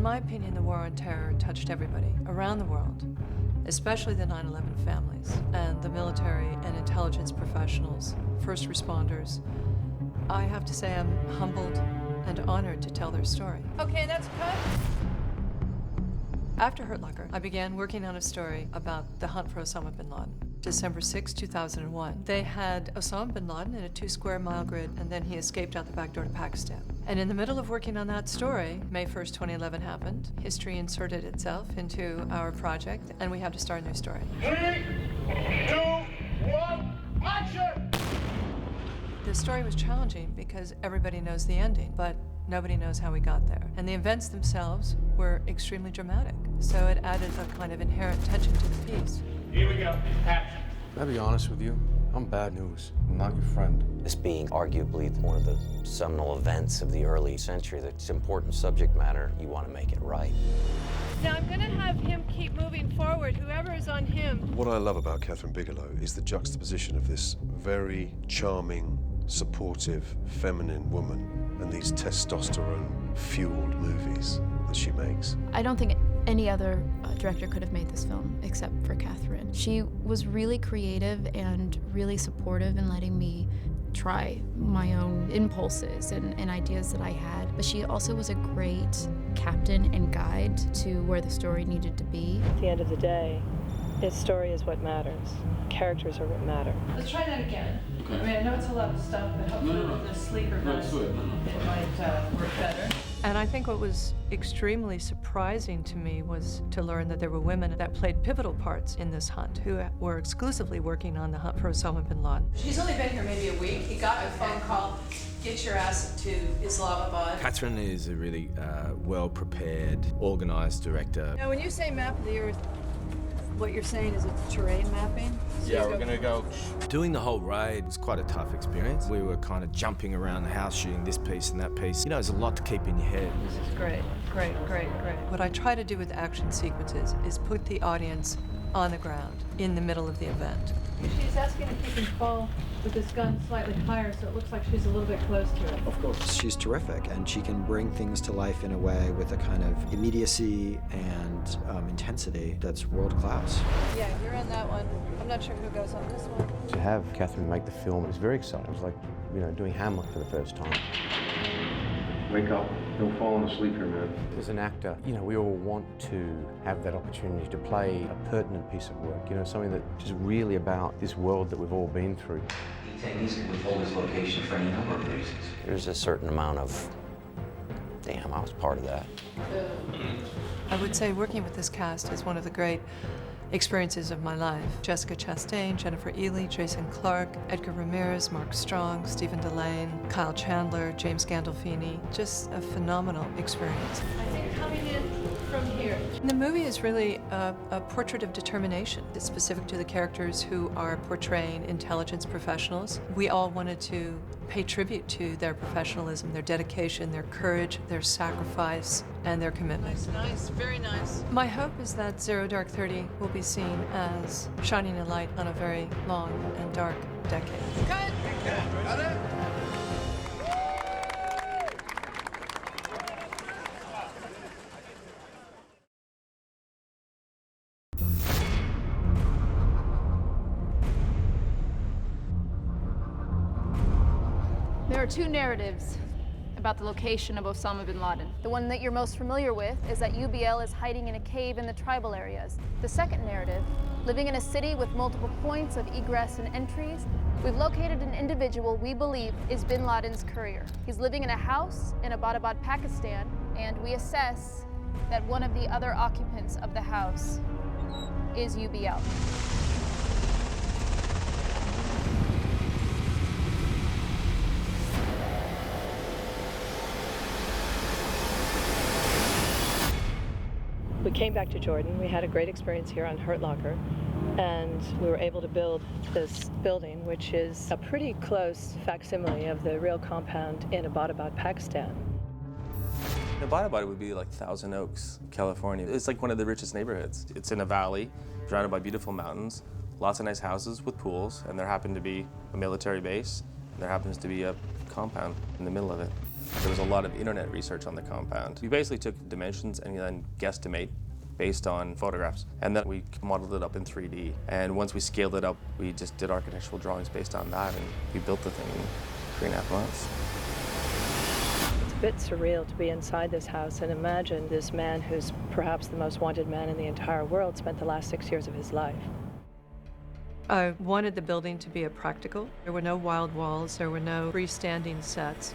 In my opinion, the war on terror touched everybody around the world, especially the 9/11 families and the military and intelligence professionals, first responders. I have to say I'm humbled and honored to tell their story. Okay, that's cut. After Hurt Locker, I began working on a story about the hunt for Osama bin Laden. December 6, 2001. They had Osama bin Laden in a 2-square-mile grid, and then he escaped out the back door to Pakistan. And in the middle of working on that story, May 1st, 2011 happened. History inserted itself into our project, and we had to start a new story. 3, 2, 1, action! The story was challenging because everybody knows the ending, but nobody knows how we got there. And the events themselves were extremely dramatic, so it added a kind of inherent tension to the piece. Here we go, action. I'll be honest with you, I'm bad news. I'm not your friend. This being arguably one of the seminal events of the early century, that's important subject matter, you want to make it right. Now I'm gonna have him keep moving forward, whoever is on him. What I love about Catherine Bigelow is the juxtaposition of this very charming, supportive, feminine woman and these testosterone-fueled movies that she makes. I don't think any other director could have made this film except for Catherine. She was really creative and really supportive in letting me try my own impulses and ideas that I had. But she also was a great captain and guide to where the story needed to be. At the end of the day, his story is what matters. Characters are what matter. Let's try that again. Okay. I mean, I know it's a lot of stuff, but hopefully No. with the sleeper version, it might work better. And I think what was extremely surprising to me was to learn that there were women that played pivotal parts in this hunt who were exclusively working on the hunt for Osama bin Laden. He's only been here maybe a week. He got a phone call, get your ass to Islamabad. Catherine is a really well-prepared, organized director. Now, when you say map of the Earth, what you're saying is it's terrain mapping? Yeah, we're gonna go. Doing the whole raid was quite a tough experience. We were kind of jumping around the house, shooting this piece and that piece. You know, there's a lot to keep in your head. This is great, great, great, great. What I try to do with action sequences is put the audience on the ground in the middle of the event. She's asking if you can fall with this gun slightly higher so it looks like she's a little bit close to it. Of course. She's terrific, and she can bring things to life in a way with a kind of immediacy and intensity that's world class. Yeah, you're in that one. I'm not sure who goes on this one. To have Catherine make the film was very exciting. It was like, you know, doing Hamlet for the first time. Wake up. Don't fall asleep here, man. As an actor, you know, we all want to have that opportunity to play a pertinent piece of work, you know, something that is really about this world that we've all been through. Detainees can withhold his location for any number of reasons. There's a certain amount of, damn, I was part of that. I would say working with this cast is one of the great experiences of my life. Jessica Chastain, Jennifer Ely, Jason Clarke, Edgar Ramirez, Mark Strong, Stephen Delane, Kyle Chandler, James Gandolfini. Just a phenomenal experience. I think coming in from here. The movie is really a portrait of determination. It's specific to the characters who are portraying intelligence professionals. We all wanted to pay tribute to their professionalism, their dedication, their courage, their sacrifice, and their commitment. Nice, nice, very nice. My hope is that Zero Dark 30 will be seen as shining a light on a very long and dark decade. Cut! There are two narratives about the location of Osama bin Laden. The one that you're most familiar with is that UBL is hiding in a cave in the tribal areas. The second narrative, living in a city with multiple points of egress and entries, we've located an individual we believe is bin Laden's courier. He's living in a house in Abbottabad, Pakistan, and we assess that one of the other occupants of the house is UBL. We came back to Jordan. We had a great experience here on Hurt Locker, and we were able to build this building, which is a pretty close facsimile of the real compound in Abbottabad, Pakistan. Abbottabad would be like Thousand Oaks, California. It's like one of the richest neighborhoods. It's in a valley, surrounded by beautiful mountains, lots of nice houses with pools, and there happened to be a military base, and there happens to be a compound in the middle of it. There was a lot of internet research on the compound. We basically took dimensions and then guesstimate based on photographs. And then we modeled it up in 3D. And once we scaled it up, we just did architectural drawings based on that, and we built the thing in 3.5 months. It's a bit surreal to be inside this house and imagine this man who's perhaps the most wanted man in the entire world spent the last 6 years of his life. I wanted the building to be a practical. There were no wild walls, there were no freestanding sets,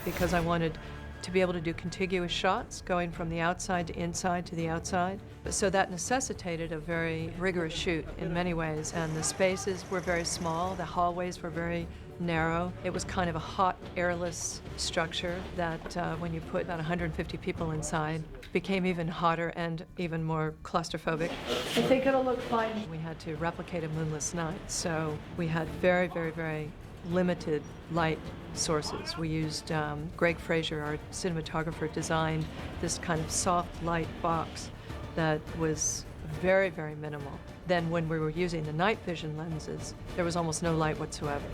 because I wanted to be able to do contiguous shots going from the outside to inside to the outside. So that necessitated a very rigorous shoot in many ways, and the spaces were very small, the hallways were very narrow. It was kind of a hot, airless structure that when you put about 150 people inside, became even hotter and even more claustrophobic. I think it'll look fine. We had to replicate a moonless night, so we had very, very, very limited light sources. We used Greg Fraser, our cinematographer, designed this kind of soft light box that was very, very minimal. Then when we were using the night vision lenses, there was almost no light whatsoever.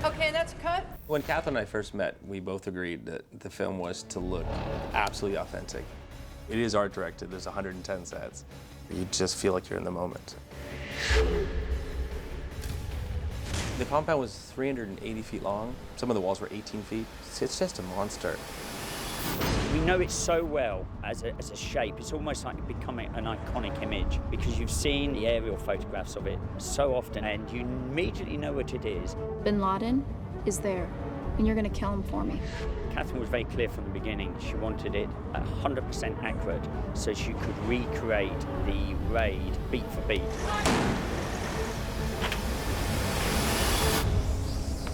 Okay, and that's cut. When Catherine and I first met, we both agreed that the film was to look absolutely authentic. It is art directed, there's 110 sets. You just feel like you're in the moment. The compound was 380 feet long. Some of the walls were 18 feet. It's just a monster. We know it so well as a shape. It's almost like becoming an iconic image because you've seen the aerial photographs of it so often and you immediately know what it is. Bin Laden is there, and you're going to kill him for me. Catherine was very clear from the beginning. She wanted it 100% accurate so she could recreate the raid beat for beat.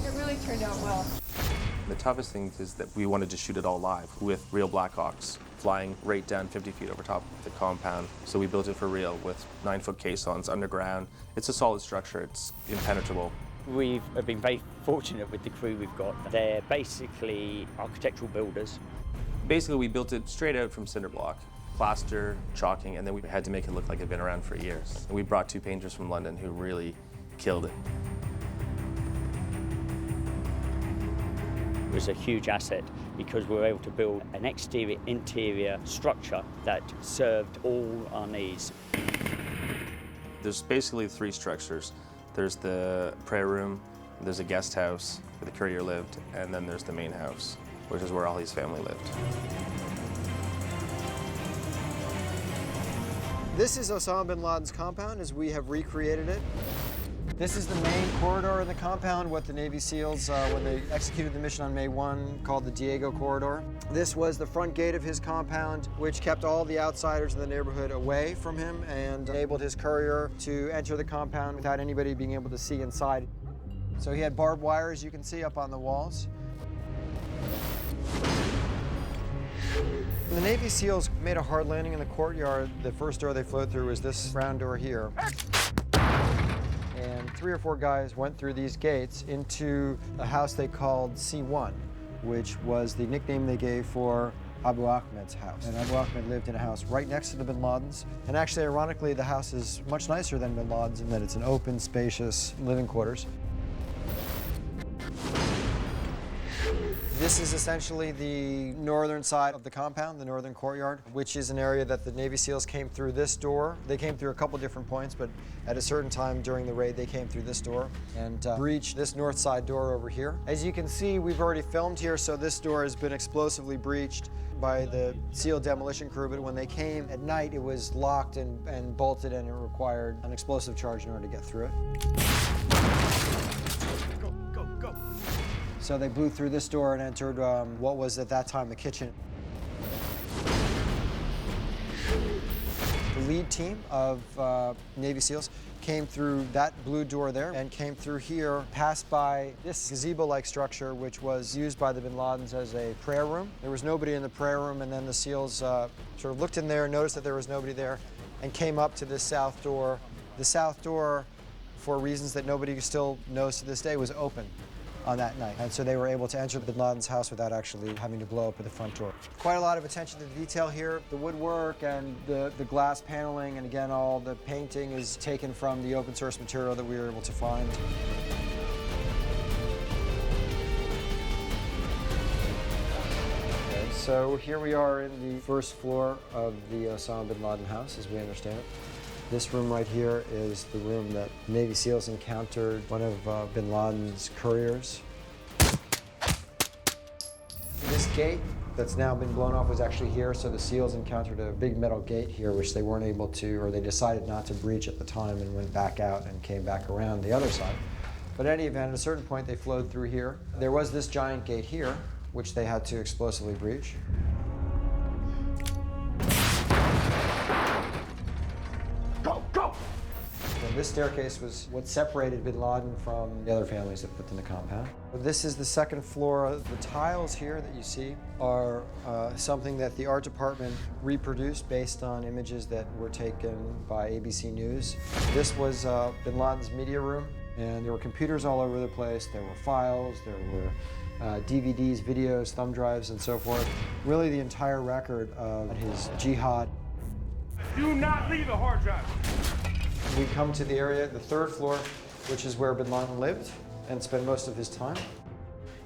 It really turned out well. The toughest thing is that we wanted to shoot it all live with real Blackhawks flying right down 50 feet over top of the compound. So we built it for real with 9-foot caissons underground. It's a solid structure, it's impenetrable. We've been very fortunate with the crew we've got. They're basically architectural builders. Basically, we built it straight out from cinder block, plaster, chalking, and then we had to make it look like it'd been around for years. And we brought 2 painters from London who really killed it. Was a huge asset because we were able to build an exterior-interior structure that served all our needs. There's basically 3 structures. There's the prayer room, there's a guest house where the courier lived, and then there's the main house, which is where Ali's family lived. This is Osama bin Laden's compound as we have recreated it. This is the main corridor in the compound, what the Navy SEALs, when they executed the mission on May 1, called the Diego Corridor. This was the front gate of his compound, which kept all the outsiders in the neighborhood away from him and enabled his courier to enter the compound without anybody being able to see inside. So he had barbed wire, as you can see, up on the walls. When the Navy SEALs made a hard landing in the courtyard, the first door they flew through was this round door here. And 3 or 4 guys went through these gates into a house they called C1, which was the nickname they gave for Abu Ahmed's house. And Abu Ahmed lived in a house right next to the bin Ladens. And actually, ironically, the house is much nicer than bin Laden's in that it's an open, spacious living quarters. This is essentially the northern side of the compound, the northern courtyard, which is an area that the Navy SEALs came through this door. They came through a couple different points, but at a certain time during the raid, they came through this door and breached this north side door over here. As you can see, we've already filmed here, so this door has been explosively breached by the SEAL demolition crew, but when they came at night, it was locked and bolted, and it required an explosive charge in order to get through it. So they blew through this door and entered what was at that time the kitchen. The lead team of Navy SEALs came through that blue door there and came through here, passed by this gazebo-like structure, which was used by the bin Ladens as a prayer room. There was nobody in the prayer room, and then the SEALs sort of looked in there, noticed that there was nobody there, and came up to this south door. The south door, for reasons that nobody still knows to this day, was open on that night. And so they were able to enter bin Laden's house without actually having to blow up at the front door. Quite a lot of attention to detail here. The woodwork and the glass paneling, and again, all the painting is taken from the open source material that we were able to find. So here we are in the first floor of the Osama bin Laden house, as we understand it. This room right here is the room that Navy SEALs encountered one of bin Laden's couriers. This gate that's now been blown off was actually here, so the SEALs encountered a big metal gate here, which they weren't able to, or they decided not to breach at the time and went back out and came back around the other side. But in any event, at a certain point, they flowed through here. There was this giant gate here, which they had to explosively breach. Go, go! And this staircase was what separated bin Laden from the other families that lived in the compound. This is the second floor. The tiles here that you see are something that the art department reproduced based on images that were taken by ABC News. This was bin Laden's media room, and there were computers all over the place. There were files, there were DVDs, videos, thumb drives, and so forth. Really the entire record of his jihad. Do not leave a hard drive. We come to the area, the third floor, which is where bin Laden lived and spent most of his time.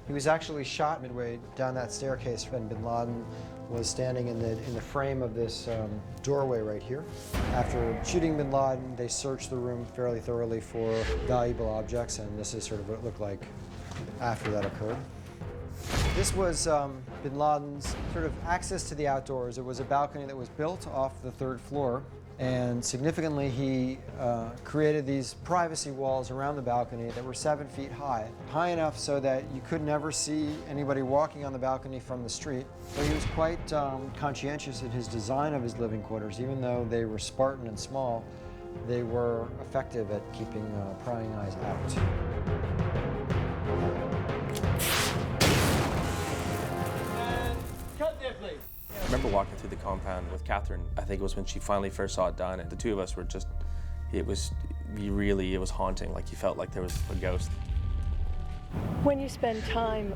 He was actually shot midway down that staircase when bin Laden was standing in the frame of this doorway right here. After shooting bin Laden, they searched the room fairly thoroughly for valuable objects, and this is sort of what it looked like after that occurred. This was bin Laden's sort of access to the outdoors. It was a balcony that was built off the third floor, and significantly he created these privacy walls around the balcony that were 7 feet high enough so that you could never see anybody walking on the balcony from the street. So he was quite conscientious in his design of his living quarters. Even though they were Spartan and small, they were effective at keeping prying eyes out. I remember walking through the compound with Catherine. I think it was when she finally first saw it done, and the two of us were just, it was haunting. Like you felt like there was a ghost. When you spend time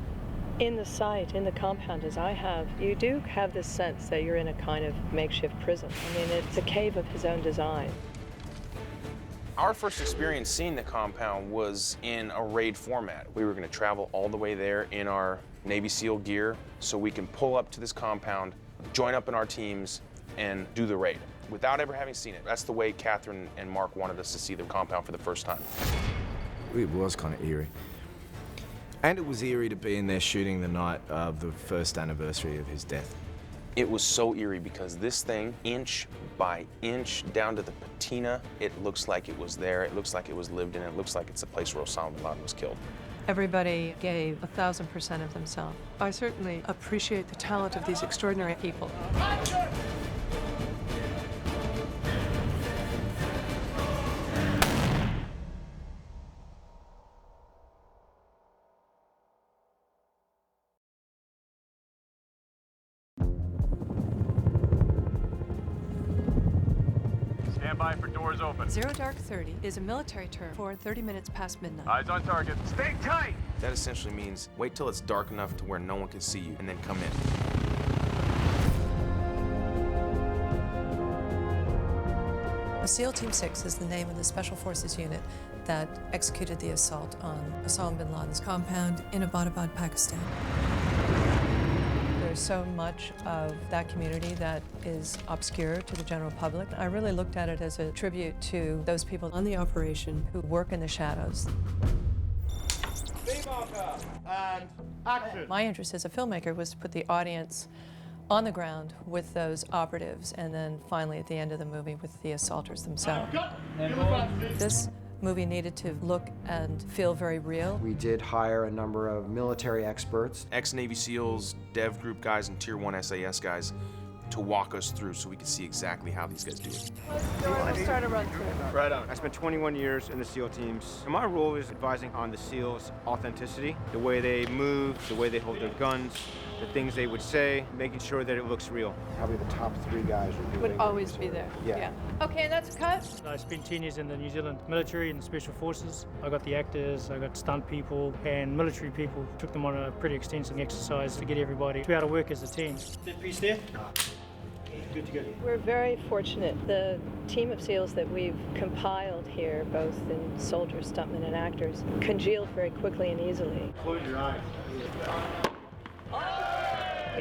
in the site, in the compound, as I have, you do have this sense that you're in a kind of makeshift prison. I mean, it's a cave of his own design. Our first experience seeing the compound was in a raid format. We were going to travel all the way there in our Navy SEAL gear so we can pull up to this compound, join up in our teams, and do the raid without ever having seen it. That's the way Catherine and Mark wanted us to see the compound for the first time. It was kind of eerie. And it was eerie to be in there shooting the night of the first anniversary of his death. It was so eerie because this thing, inch by inch, down to the patina, it looks like it was there, it looks like it was lived in, it looks like it's a place where Osama bin Laden was killed. Everybody gave 1,000% of themselves. I certainly appreciate the talent of these extraordinary people. Stand by for doors open. Zero Dark 30 is a military term for 30 minutes past midnight. Eyes on target. Stay tight! That essentially means wait till it's dark enough to where no one can see you and then come in. SEAL Team 6 is the name of the Special Forces unit that executed the assault on Osama bin Laden's compound in Abbottabad, Pakistan. There's so much of that community that is obscure to the general public. I really looked at it as a tribute to those people on the operation who work in the shadows. And action! My interest as a filmmaker was to put the audience on the ground with those operatives, and then finally at the end of the movie with the assaulters themselves. This movie needed to look and feel very real. We did hire a number of military experts. Ex-Navy SEALs, Dev Group guys, and Tier 1 SAS guys to walk us through so we could see exactly how these guys do it. We'll start a run through. Right on. I spent 21 years in the SEAL teams. And my role is advising on the SEALs' authenticity, the way they move, the way they hold their guns, the things they would say, making sure that it looks real. Probably the top 3 guys Would always be there. Yeah. Okay, and that's a cut. I spent 10 years in the New Zealand military and special forces. I got the actors, I got stunt people, and military people. Took them on a pretty extensive exercise to get everybody to be able to work as a team. That piece there? Good to go. We're very fortunate. The team of SEALs that we've compiled here, both in soldiers, stuntmen, and actors, congealed very quickly and easily. Close your eyes.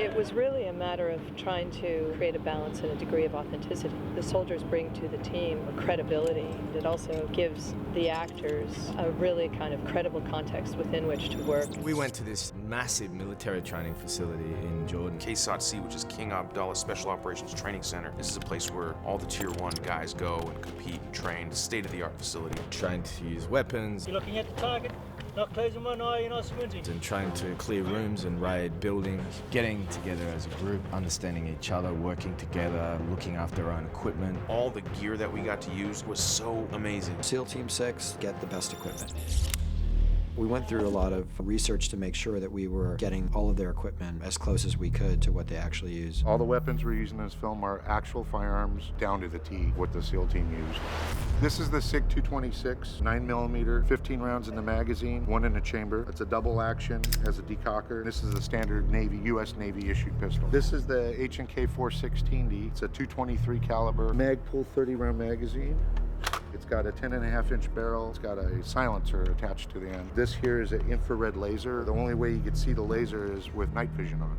It was really a matter of trying to create a balance and a degree of authenticity. The soldiers bring to the team a credibility that also gives the actors a really kind of credible context within which to work. We went to this massive military training facility in Jordan. KSOT-C, which is King Abdullah Special Operations Training Center. This is a place where all the Tier 1 guys go and compete and train. State-of-the-art facility. Trained to use weapons. You're looking at the target, not closing one eye, you're not squinting. And trained to clear rooms and raid buildings. Getting together as a group, understanding each other, working together, looking after our own equipment. All the gear that we got to use was so amazing. SEAL Team 6, get the best equipment. We went through a lot of research to make sure that we were getting all of their equipment as close as we could to what they actually use. All the weapons we're using in this film are actual firearms down to the T, what the SEAL team used. This is the SIG 226, 9mm, 15 rounds in the magazine, 1 in the chamber. It's a double action, has a decocker. This is the standard Navy, U.S. Navy issued pistol. This is the H&K 416D. It's a 223 caliber Magpul 30-round magazine. It's got a 10.5-inch barrel. It's got a silencer attached to the end. This here is an infrared laser. The only way you could see the laser is with night vision on.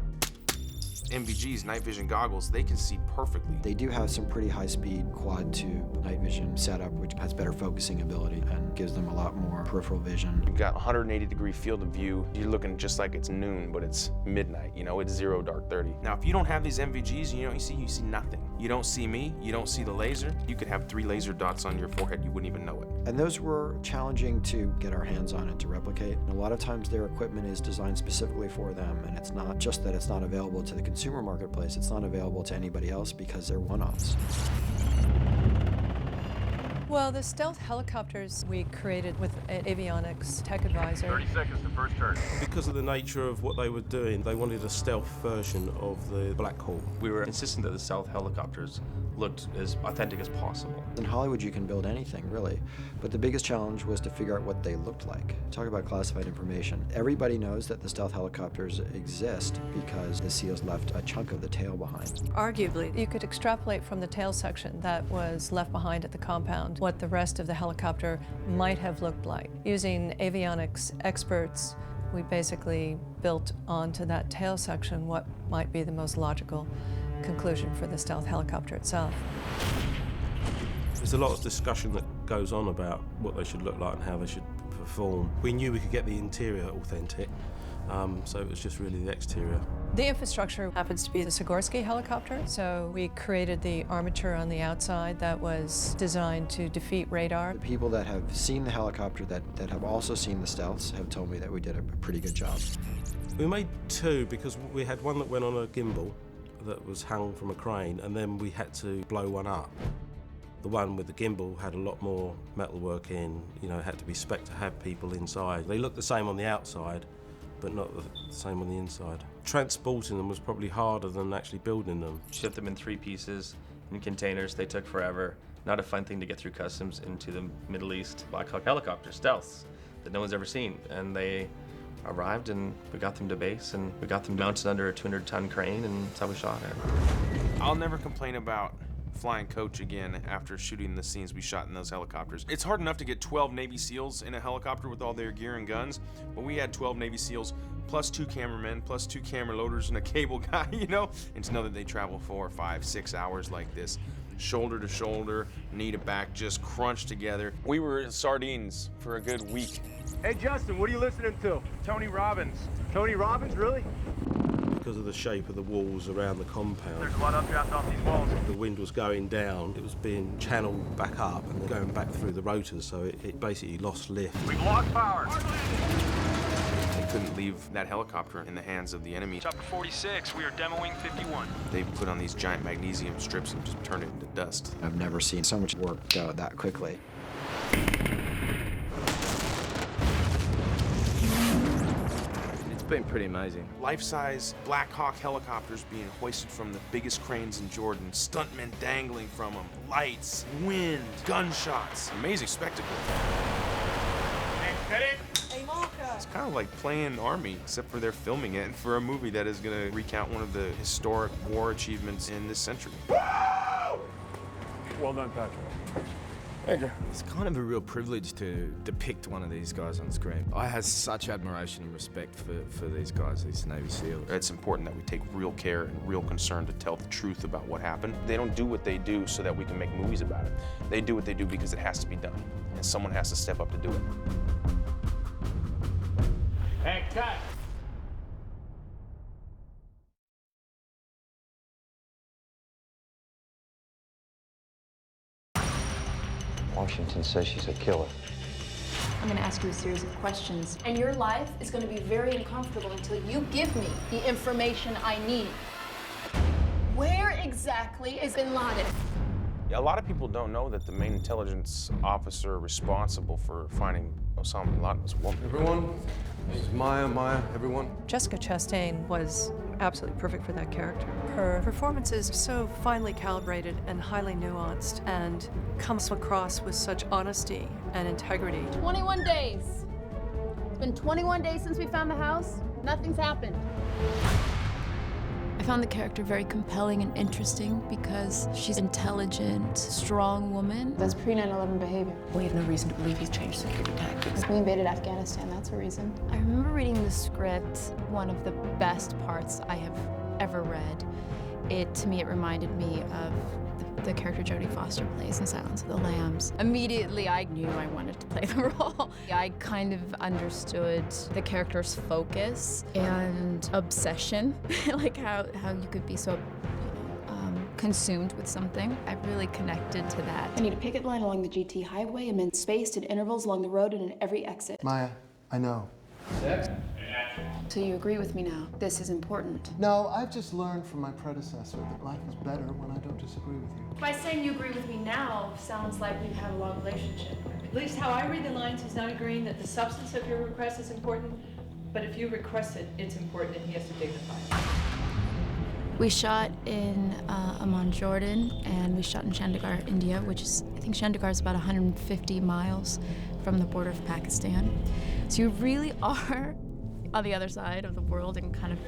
NVG's night vision goggles, they can see perfectly. They do have some pretty high-speed quad-tube night vision setup, which has better focusing ability and gives them a lot more peripheral vision. You've got 180-degree field of view. You're looking just like it's noon, but it's midnight. You know, it's 0 dark 30. Now, if you don't have these NVGs, you see nothing. You don't see me, you don't see the laser. You could have 3 laser dots on your forehead, you wouldn't even know it. And those were challenging to get our hands on and to replicate. And a lot of times their equipment is designed specifically for them, and it's not just that it's not available to the consumer marketplace, it's not available to anybody else because they're one-offs. Well, the stealth helicopters we created with an avionics tech advisor. 30 seconds to first turn. Because of the nature of what they were doing, they wanted a stealth version of the Black Hawk. We were insisting that the stealth helicopters looked as authentic as possible. In Hollywood, you can build anything, really. But the biggest challenge was to figure out what they looked like. Talk about classified information. Everybody knows that the stealth helicopters exist because the SEALs left a chunk of the tail behind. Arguably, you could extrapolate from the tail section that was left behind at the compound what the rest of the helicopter might have looked like. Using avionics experts, we basically built onto that tail section what might be the most logical conclusion for the stealth helicopter itself. There's a lot of discussion that goes on about what they should look like and how they should perform. We knew we could get the interior authentic, so it was just really the exterior. The infrastructure happens to be the Sikorsky helicopter, so we created the armature on the outside that was designed to defeat radar. The people that have seen the helicopter that have also seen the stealths have told me that we did a pretty good job. We made 2 because we had one that went on a gimbal that was hung from a crane, and then we had to blow one up. The one with the gimbal had a lot more metalwork in, you know, it had to be spec'd to have people inside. They looked the same on the outside, but not the same on the inside. Transporting them was probably harder than actually building them. Shipped them in 3 pieces, in containers, they took forever. Not a fun thing to get through customs into the Middle East. Black Hawk helicopters, stealths, that no one's ever seen. And they arrived and we got them to base and we got them mounted under a 200-ton crane, and that's how we shot it. I'll never complain about flying coach again after shooting the scenes we shot in those helicopters. It's hard enough to get 12 Navy SEALs in a helicopter with all their gear and guns, but we had 12 Navy SEALs plus 2 cameramen, plus 2 camera loaders and a cable guy, you know? And to know that they travel 4, 5, 6 hours like this, shoulder to shoulder, knee to back, just crunched together. We were sardines for a good week. Hey, Justin, what are you listening to? Tony Robbins. Tony Robbins, really? Because of the shape of the walls around the compound. There's a lot of updraft off these walls. The wind was going down, it was being channeled back up and then going back through the rotors, so it basically lost lift. We've lost power. They couldn't leave that helicopter in the hands of the enemy. Chopper 46, we are demoing 51. They put on these giant magnesium strips and just turned it into dust. I've never seen so much work go that quickly. It's been pretty amazing. Life-size Black Hawk helicopters being hoisted from the biggest cranes in Jordan, stuntmen dangling from them, lights, wind, gunshots. Amazing spectacle. Steady. It's kind of like playing Army, except for they're filming it for a movie that is going to recount one of the historic war achievements in this century. Well done, Patrick. It's kind of a real privilege to depict one of these guys on screen. I have such admiration and respect for these guys, these Navy SEALs. It's important that we take real care and real concern to tell the truth about what happened. They don't do what they do so that we can make movies about it. They do what they do because it has to be done, and someone has to step up to do it. Hey, cut! Washington says she's a killer. I'm going to ask you a series of questions, and your life is going to be very uncomfortable until you give me the information I need. Where exactly is Bin Laden? A lot of people don't know that the main intelligence officer responsible for finding Osama bin Laden was a woman. Everyone, this is Maya, everyone. Jessica Chastain was absolutely perfect for that character. Her performance is so finely calibrated and highly nuanced and comes across with such honesty and integrity. 21 days. It's been 21 days since we found the house. Nothing's happened. I found the character very compelling and interesting because she's an intelligent, strong woman. That's pre-9/11 behavior. We have no reason to believe he's changed security tactics. We invaded Afghanistan, that's a reason. I remember reading the script, one of the best parts I have ever read. To me, it reminded me of the character Jodie Foster plays in Silence of the Lambs. Immediately, I knew I wanted to play the role. I kind of understood the character's focus and obsession, like how you could be so consumed with something. I really connected to that. I need a picket line along the GT highway and then spaced at intervals along the road and at every exit. Maya, I know. So you agree with me now? This is important. No, I've just learned from my predecessor that life is better when I don't disagree with you. By saying you agree with me now sounds like we've had a long relationship. At least how I read the lines, he's not agreeing that the substance of your request is important, but if you request it, it's important and he has to dignify it. We shot in Amman, Jordan, and we shot in Chandigarh, India, which is, I think Chandigarh is about 150 miles from the border of Pakistan. So you really are on the other side of the world and kind of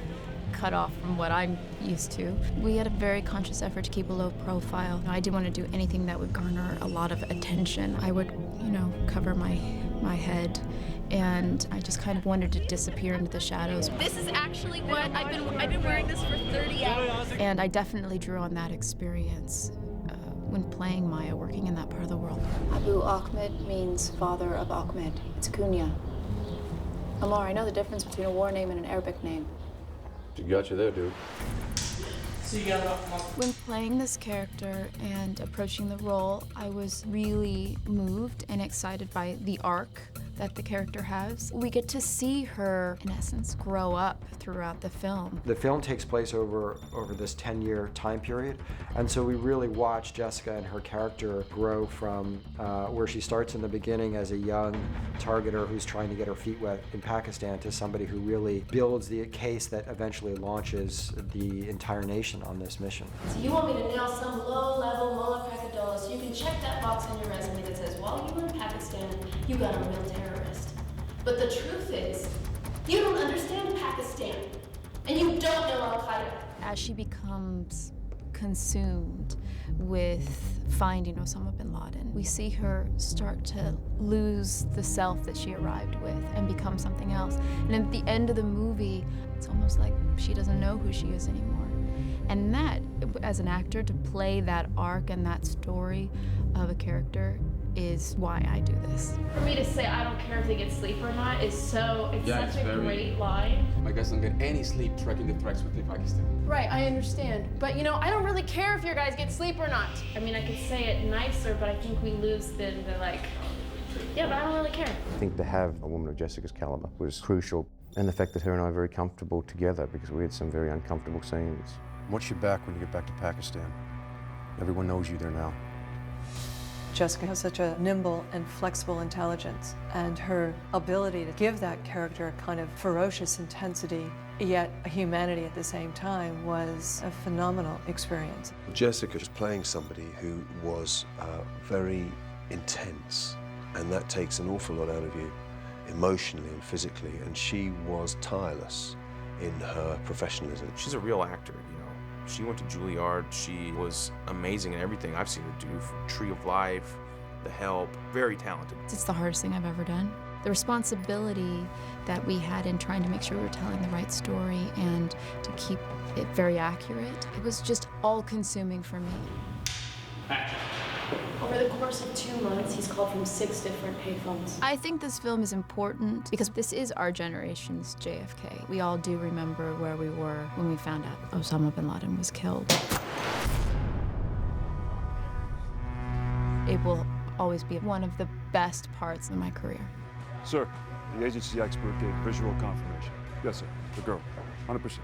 cut off from what I'm used to. We had a very conscious effort to keep a low profile. I didn't want to do anything that would garner a lot of attention. I would, cover my head, and I just kind of wanted to disappear into the shadows. This is actually what I've been wearing this for 30 hours. And I definitely drew on that experience when playing Maya, working in that part of the world. Abu Ahmed means father of Ahmed. It's kunya. Amar, I know the difference between a war name and an Arabic name. You got you there, dude. When playing this character and approaching the role, I was really moved and excited by the arc that the character has. We get to see her, in essence, grow up throughout the film. The film takes place over this 10-year time period, and so we really watch Jessica and her character grow from where she starts in the beginning as a young targeter who's trying to get her feet wet in Pakistan to somebody who really builds the case that eventually launches the entire nation on this mission. So you want me to nail some low-level Mullah Peccadillo so you can check that box on your resume that says, while you were in Pakistan, you got a real terrorist. But the truth is, you don't understand Pakistan, and you don't know Al-Qaeda. As she becomes consumed with finding Osama bin Laden, we see her start to lose the self that she arrived with and become something else. And at the end of the movie, it's almost like she doesn't know who she is anymore. And that, as an actor, to play that arc and that story of a character is why I do this. For me to say I don't care if they get sleep or not is such a great line. My guys don't get any sleep tracking the tracks within Pakistan. Right, I understand. But I don't really care if your guys get sleep or not. I mean, I could say it nicer, but I think we lose the yeah, but I don't really care. I think to have a woman of Jessica's caliber was crucial, and the fact that her and I are very comfortable together because we had some very uncomfortable scenes. Watch your back when you get back to Pakistan. Everyone knows you there now. Jessica has such a nimble and flexible intelligence, and her ability to give that character a kind of ferocious intensity, yet a humanity at the same time, was a phenomenal experience. Jessica is playing somebody who was very intense, and that takes an awful lot out of you emotionally and physically, and she was tireless in her professionalism. She's a real actor, She went to Juilliard. She was amazing in everything I've seen her do, from Tree of Life, the help. Very talented. It's the hardest thing I've ever done. The responsibility that we had in trying to make sure we were telling the right story and to keep it very accurate, it was just all-consuming for me. Over the course of 2 months, he's called from 6 different payphones. I think this film is important because this is our generation's JFK. We all do remember where we were when we found out Osama bin Laden was killed. It will always be one of the best parts of my career. Sir, the agency expert gave visual confirmation. Yes, sir. The girl. 100%.